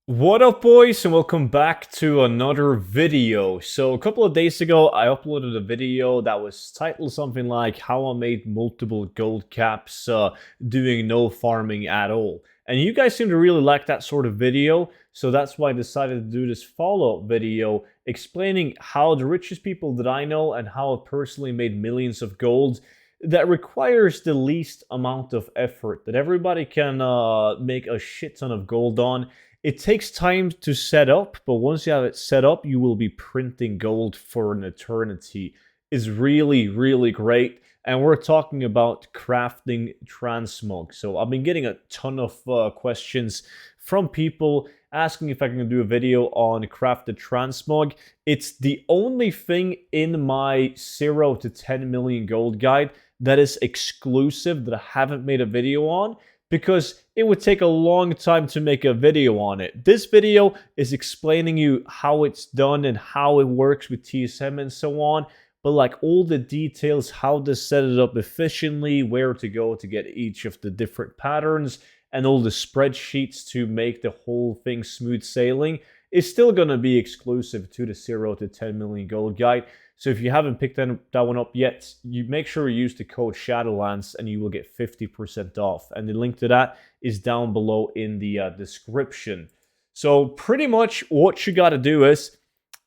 What up, boys, and welcome back to another video. So a couple of days ago I uploaded a video that was titled something like how I made multiple gold caps doing no farming at all, and you guys seem to really like that sort of video, so that's why I decided to do this follow-up video explaining how the richest people that I know and how I personally made millions of gold that requires the least amount of effort, that everybody can make a shit ton of gold on. It takes time to set up, but once you have it set up, you will be printing gold for an eternity. Is really, really great. And we're talking about crafting transmog. So I've been getting a ton of questions from people asking if I can do a video on crafted transmog. It's the only thing in my 0 to 10 million gold guide that is exclusive that I haven't made a video on, because it would take a long time to make a video on it. This video is explaining you how it's done and how it works with TSM and so on, but like all the details, how to set it up efficiently, where to go to get each of the different patterns, and all the spreadsheets to make the whole thing smooth sailing is still going to be exclusive to the 0 to 10 million gold guide. So if you haven't picked that one up yet, you make sure you use the code Shadowlands and you will get 50% off. And the link to that is down below in the description. So pretty much what you got to do is,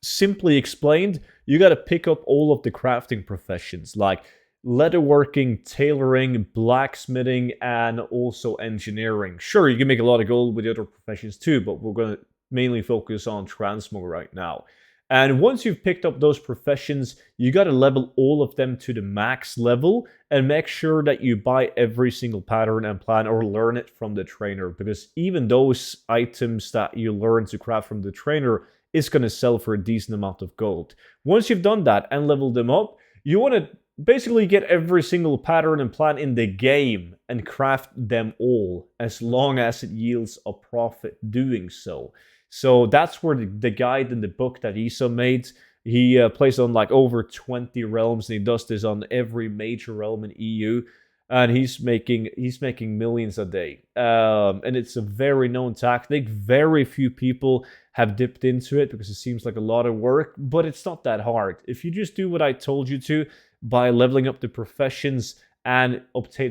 simply explained, you got to pick up all of the crafting professions like leatherworking, tailoring, blacksmithing, and also engineering. Sure, you can make a lot of gold with the other professions too, but we're going to mainly focus on transmog right now. And once you've picked up those professions, you got to level all of them to the max level and make sure that you buy every single pattern and plan or learn it from the trainer, because even those items that you learn to craft from the trainer is going to sell for a decent amount of gold. Once you've done that and leveled them up, you want to basically get every single pattern and plan in the game and craft them all, as long as it yields a profit doing so. So that's where the guide in the book that Isa made, he plays on like over 20 realms, and he does this on every major realm in EU, and he's making millions a day. And it's a very known tactic. Very few people have dipped into it because it seems like a lot of work, but it's not that hard. If you just do what I told you to by leveling up the professions and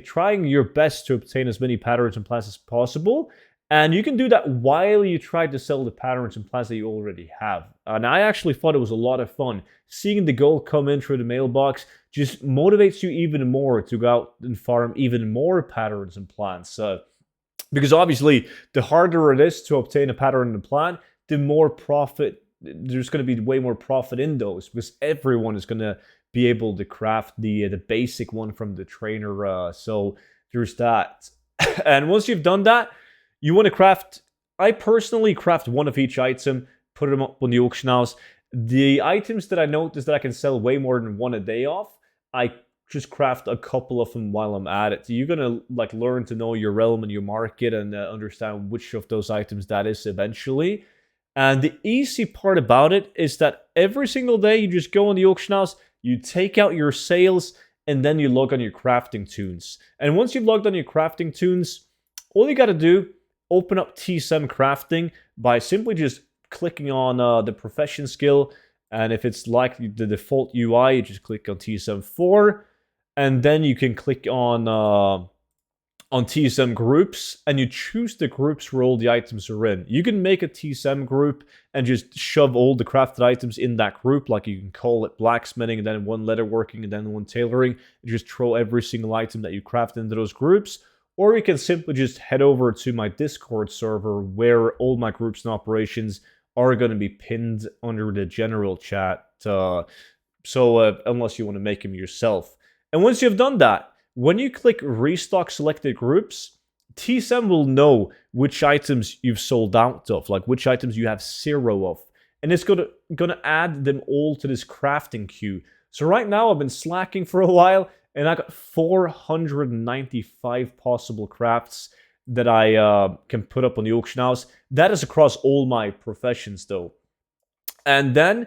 trying your best to obtain as many patterns and plans as possible. And you can do that while you try to sell the patterns and plans that you already have. And I actually thought it was a lot of fun. Seeing the gold come in through the mailbox just motivates you even more to go out and farm even more patterns and plans. Because obviously, the harder it is to obtain a pattern and a plan, the more profit, there's going to be way more profit in those, because everyone is going to be able to craft the basic one from the trainer. So there's that. And once you've done that, you want to craft, I personally craft one of each item, put them up on the auction house. The items that I noticed that I can sell way more than one a day off, I just craft a couple of them while I'm at it. So you're going to like learn to know your realm and your market and understand which of those items that is eventually. And the easy part about it is that every single day you just go on the auction house, you take out your sales, and then you log on your crafting tunes. And once you've logged on your crafting tunes, all you got to do, open up TSM crafting by simply just clicking on the profession skill, and if it's like the default UI, you just click on TSM 4, and then you can click on TSM groups, and you choose the groups where all the items are in. You can make a TSM group and just shove all the crafted items in that group, like you can call it blacksmithing, and then one leatherworking, and then one tailoring, and just throw every single item that you craft into those groups. Or you can simply just head over to my Discord server, where all my groups and operations are going to be pinned under the general chat. Unless you want to make them yourself. And once you've done that, when you click restock selected groups, TSM will know which items you've sold out of, like which items you have 0 of. And it's going to add them all to this crafting queue. So right now I've been slacking for a while, and I got 495 possible crafts that I can put up on the auction house. That is across all my professions, though. And then,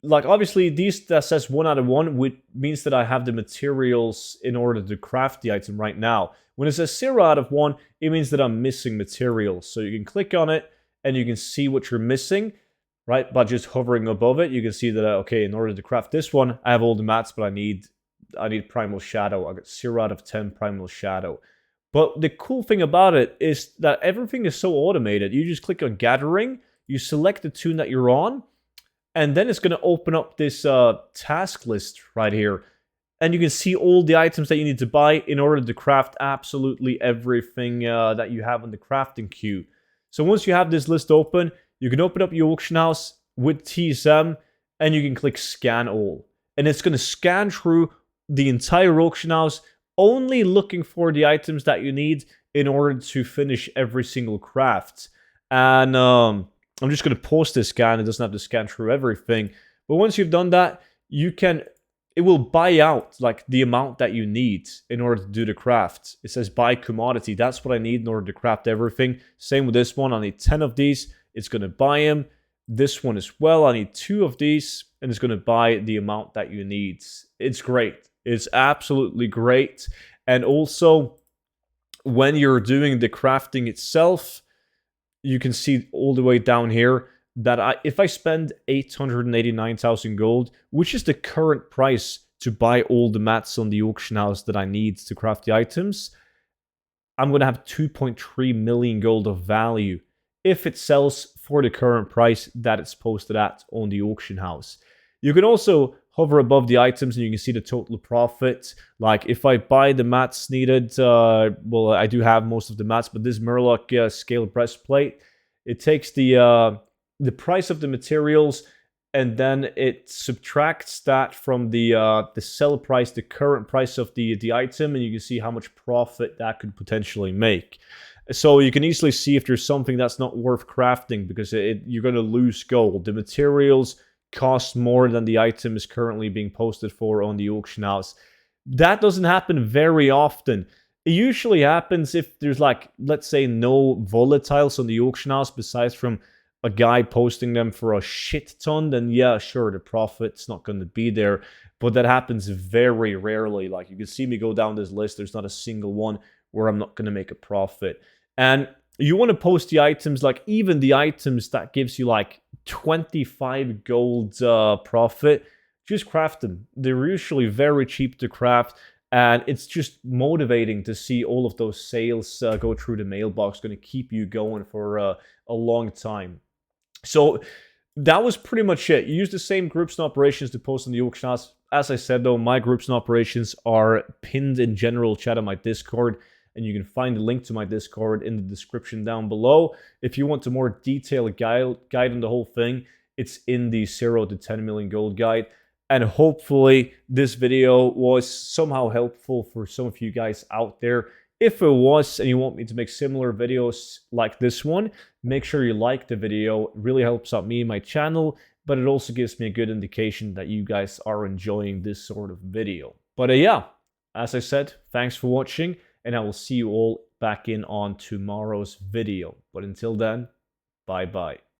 like, obviously, that says 1 out of 1, which means that I have the materials in order to craft the item right now. When it says 0 out of 1, it means that I'm missing materials. So you can click on it, and you can see what you're missing, right? By just hovering above it, you can see that, okay, in order to craft this one, I have all the mats, but I need Primal Shadow. I got 0 out of 10 Primal Shadow. But the cool thing about it is that everything is so automated. You just click on Gathering, you select the tune that you're on, and then it's going to open up this task list right here. And you can see all the items that you need to buy in order to craft absolutely everything that you have on the crafting queue. So once you have this list open, you can open up your auction house with TSM, and you can click Scan All. And it's going to scan through the entire auction house, only looking for the items that you need in order to finish every single craft. And I'm just going to pause this scan. It doesn't have to scan through everything. But once you've done that, it will buy out like the amount that you need in order to do the craft. It says buy commodity. That's what I need in order to craft everything. Same with this one. I need 10 of these. It's going to buy them. This one as well. I need 2 of these, and it's going to buy the amount that you need. It's great. It's absolutely great. And also, when you're doing the crafting itself, you can see all the way down here that if I spend 889,000 gold, which is the current price to buy all the mats on the auction house that I need to craft the items, I'm going to have 2.3 million gold of value if it sells for the current price that it's posted at on the auction house. You can also hover above the items and you can see the total profit. Like if I buy the mats needed, well, I do have most of the mats, but this Murloc scale breastplate, it takes the price of the materials and then it subtracts that from the sell price, the current price of the item, and you can see how much profit that could potentially make. So you can easily see if there's something that's not worth crafting, because you're going to lose gold. The materials cost more than the item is currently being posted for on the auction house. That doesn't happen very often. It usually happens if there's, like, let's say no volatiles on the auction house besides from a guy posting them for a shit ton, then yeah, sure, the profit's not going to be there. But that happens very rarely. Like, you can see me go down this list, there's not a single one where I'm not going to make a profit. And you want to post the items, like even the items that gives you like 25 gold profit, just craft them. They're usually very cheap to craft, and it's just motivating to see all of those sales go through the mailbox. Going to keep you going for a long time. So that was pretty much it. You use the same groups and operations to post on the auction house. As I said though, my groups and operations are pinned in general chat on my Discord, and you can find the link to my Discord in the description down below. If you want a more detailed guide on the whole thing, it's in the 0 to 10 million gold guide. And hopefully this video was somehow helpful for some of you guys out there. If it was, and you want me to make similar videos like this one, make sure you like the video. It really helps out me and my channel, but it also gives me a good indication that you guys are enjoying this sort of video. But yeah, as I said, thanks for watching, and I will see you all back in on tomorrow's video. But until then, bye-bye.